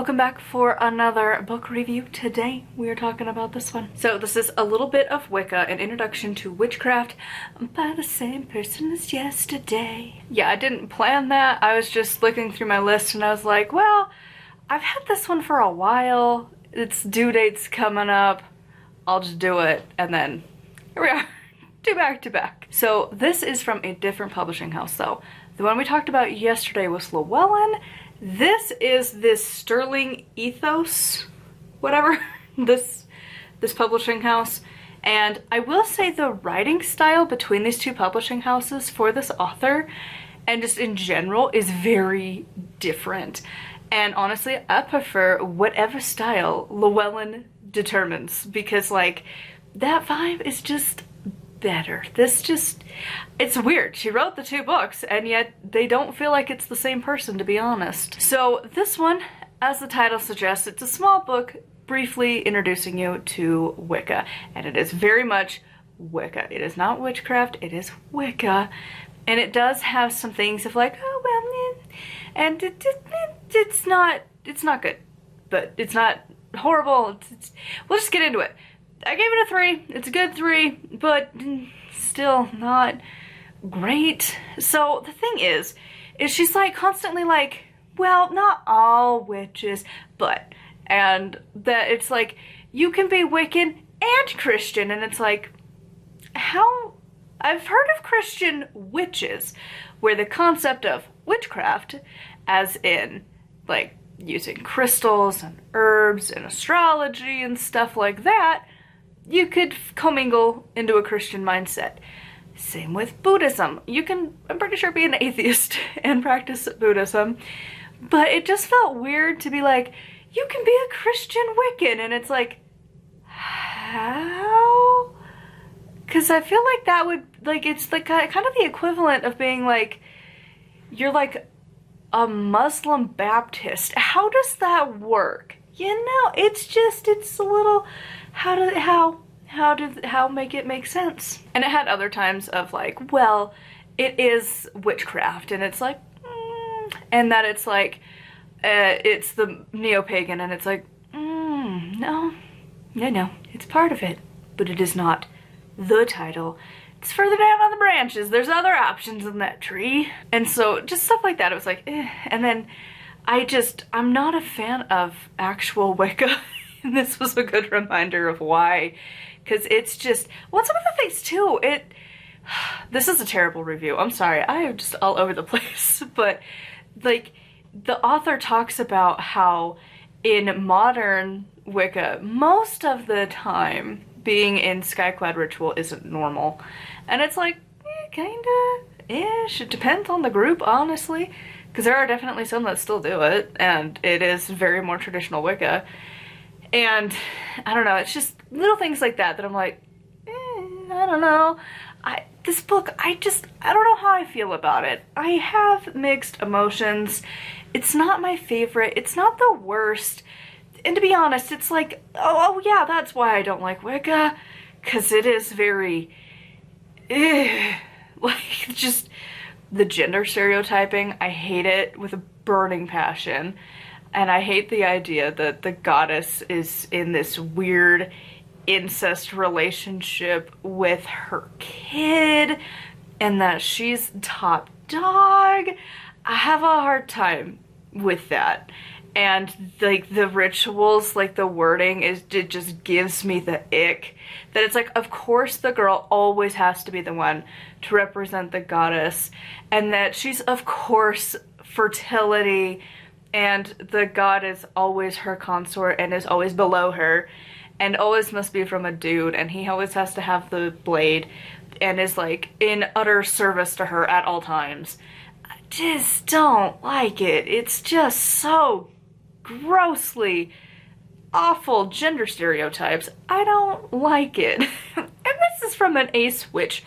welcome back for another book review. Today we are talking about this one. So this is a little bit of Wicca, an introduction to witchcraft by the same person as yesterday. Yeah, I didn't plan that. I was just looking through my list and I was like, well, I've had this one for a while. Its due date's coming up. I'll just do it. And then here we are, two back to back. So this is from a different publishing house though. The one we talked about yesterday was Llewellyn. This is this Sterling Ethos, whatever, this publishing house. And I will say the writing style between these two publishing houses for this author and just in general is very different. And honestly, I prefer whatever style Llewellyn determines because like that vibe is just better. It's weird. She wrote the two books and yet they don't feel like it's the same person, to be honest. So this one, as the title suggests, it's a small book briefly introducing you to Wicca, and it is very much Wicca. It is not witchcraft, it is Wicca, and it does have some things of like, oh well, and it's not good, but it's not horrible. We'll just get into it. I gave it a 3. It's a good 3, but still not great. So the thing is she's like constantly like, well, not all witches, but, and that it's like, you can be Wiccan and Christian, and it's like, how? I've heard of Christian witches, where the concept of witchcraft, as in like using crystals and herbs and astrology and stuff like that, you could commingle into a Christian mindset. Same with Buddhism. You can, I'm pretty sure, be an atheist and practice Buddhism, but it just felt weird to be like, you can be a Christian Wiccan, and it's like, how? Because I feel like that would, like, it's like kind of the equivalent of being like, you're like a Muslim Baptist. How does that work? You know, it's just, it's a little, how make it make sense? And it had other times of like, well, it is witchcraft, and it's like, and that it's like, it's the neo-pagan, and it's like, no, it's part of it, but it is not the title. It's further down on the branches. There's other options in that tree. And so just stuff like that, it was like, eh. And then I'm not a fan of actual Wicca. And this was a good reminder of why. Because it's just, well, some of the things too, this is a terrible review. I'm sorry, I am just all over the place. But like, the author talks about how in modern Wicca, most of the time, being in Skyclad ritual isn't normal. And it's like, kinda-ish. It depends on the group, honestly. Because there are definitely some that still do it, and it is very more traditional Wicca. And I don't know, it's just little things like that I'm like, I don't know. This book, I don't know how I feel about it. I have mixed emotions. It's not my favorite. It's not the worst. And to be honest, it's like, oh yeah, that's why I don't like Wicca. Because it is very, like, just the gender stereotyping. I hate it with a burning passion. And I hate the idea that the goddess is in this weird incest relationship with her kid and that she's top dog. I have a hard time with that. And like the rituals, like the wording, it just gives me the ick. That it's like, of course the girl always has to be the one to represent the goddess, and that she's of course fertility, and the god is always her consort and is always below her, and always must be from a dude, and he always has to have the blade and is like in utter service to her at all times. I just don't like it. It's just so grossly awful gender stereotypes. I don't like it. And this is from an ace witch.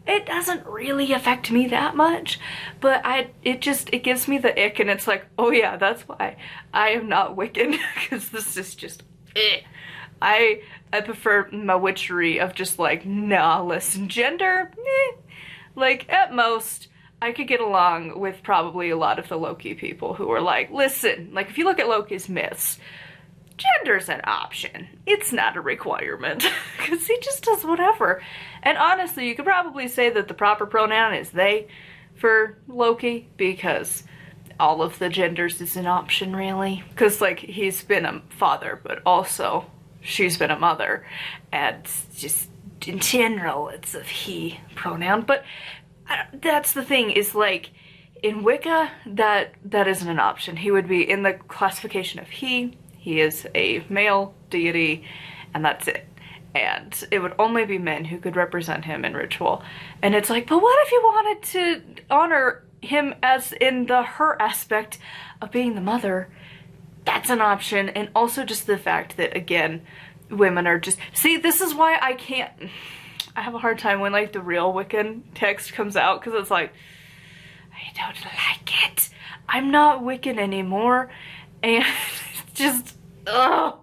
It doesn't really affect me that much, but it gives me the ick, and it's like, oh yeah, that's why I am not Wiccan, because this is just I prefer my witchery of just like, nah, listen, gender, like at most I could get along with probably a lot of the Loki people who are like, listen, like if you look at Loki's myths, gender's an option. It's not a requirement. Because he just does whatever. And honestly, you could probably say that the proper pronoun is they for Loki, because all of the genders is an option, really. Because, like, he's been a father, but also she's been a mother. And just in general, it's a he pronoun. But that's the thing, is like, in Wicca, that isn't an option. He would be in the classification of he. He is a male deity, and that's it. And it would only be men who could represent him in ritual. And it's like, but what if you wanted to honor him as in the her aspect of being the mother? That's an option. And also just the fact that, again, women are just... See, this is why I can't... I have a hard time when, like, the real Wiccan text comes out, because it's like, I don't like it. I'm not Wiccan anymore. And it's just... Ugh.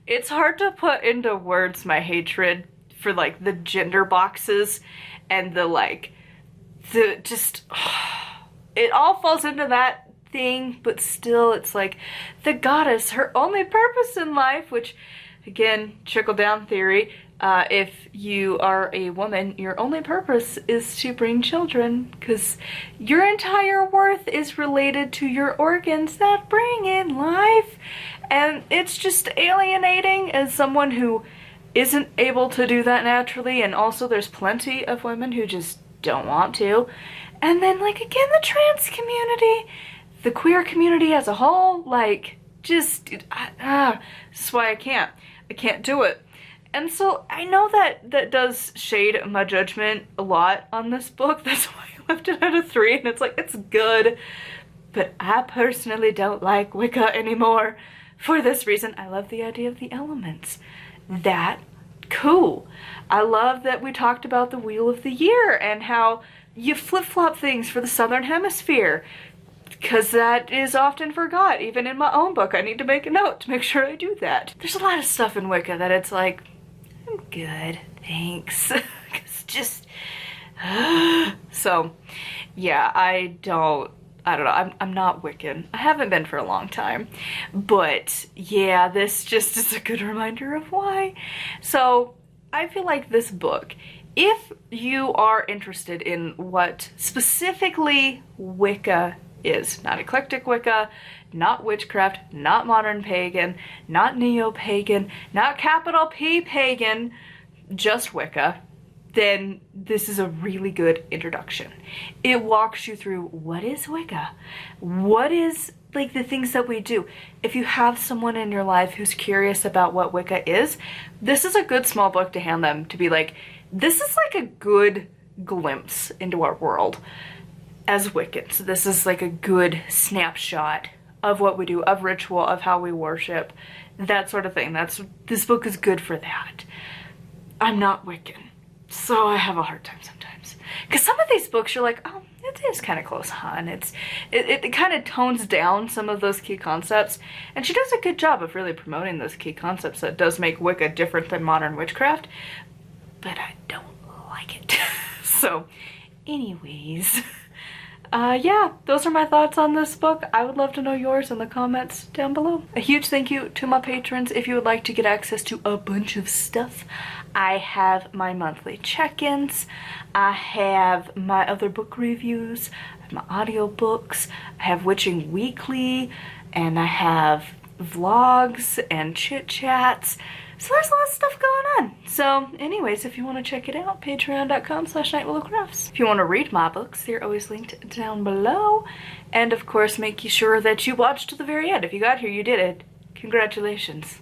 It's hard to put into words my hatred for, like, the gender boxes and the, like, the just... It all falls into that thing, but still, it's like, the goddess, her only purpose in life, which, again, trickle-down theory, if you are a woman, your only purpose is to bring children, because your entire worth is related to your organs that bring in life. And it's just alienating as someone who isn't able to do that naturally, and also there's plenty of women who just don't want to. And then, like, again, the trans community, the queer community as a whole, like, just, this is why I can't do it. And so I know that does shade my judgment a lot on this book. That's why I left it at a 3, and it's like, it's good. But I personally don't like Wicca anymore. For this reason, I love the idea of the elements. That, cool. I love that we talked about the Wheel of the Year and how you flip-flop things for the Southern Hemisphere. Because that is often forgot. Even in my own book, I need to make a note to make sure I do that. There's a lot of stuff in Wicca that it's like, I'm good, thanks. It's just... So, yeah, I don't know, I'm not Wiccan. I haven't been for a long time. But, yeah, this just is a good reminder of why. So, I feel like this book, if you are interested in what specifically Wicca is, not eclectic Wicca, not witchcraft, not modern pagan, not neo-pagan, not capital P pagan, just Wicca, then this is a really good introduction. It walks you through what is Wicca, what is, like, the things that we do. If you have someone in your life who's curious about what Wicca is, this is a good small book to hand them, to be like, this is like a good glimpse into our world as Wiccans. This is like a good snapshot of what we do, of ritual, of how we worship, that sort of thing. This book is good for that. I'm not Wiccan, so I have a hard time sometimes. Because some of these books, you're like, oh, it is kind of close on. It kind of tones down some of those key concepts, and she does a good job of really promoting those key concepts that does make Wicca different than modern witchcraft, but I don't like it. So, anyways... yeah, those are my thoughts on this book. I would love to know yours in the comments down below. A huge thank you to my patrons. If you would like to get access to a bunch of stuff, I have my monthly check-ins, I have my other book reviews, I have my audiobooks, I have Witching Weekly, and I have vlogs and chit-chats. So there's a lot of stuff going on. So anyways, if you want to check it out, patreon.com/nightwillowcrafts. If you want to read my books, they're always linked down below. And of course, make sure that you watch to the very end. If you got here, you did it. Congratulations.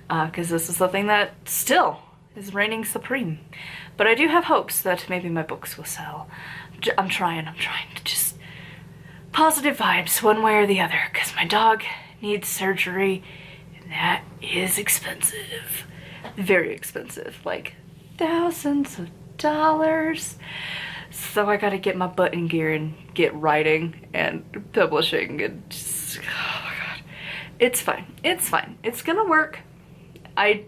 Because this is something that still is reigning supreme. But I do have hopes that maybe my books will sell. I'm trying to just... positive vibes one way or the other. Because my dog needs surgery. That is expensive. Very expensive. Like thousands of dollars. So I gotta get my butt in gear and get writing and publishing and just, oh my god. It's fine. It's fine. It's gonna work. I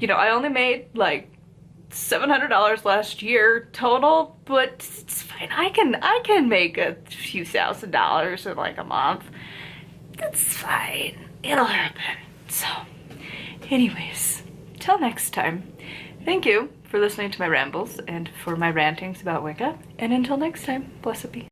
only made like $700 last year total, but it's fine. I can make a few $1,000s in like a month. That's fine. It'll happen. So, anyways, till next time, thank you for listening to my rambles and for my rantings about Wicca. And until next time, blessed be.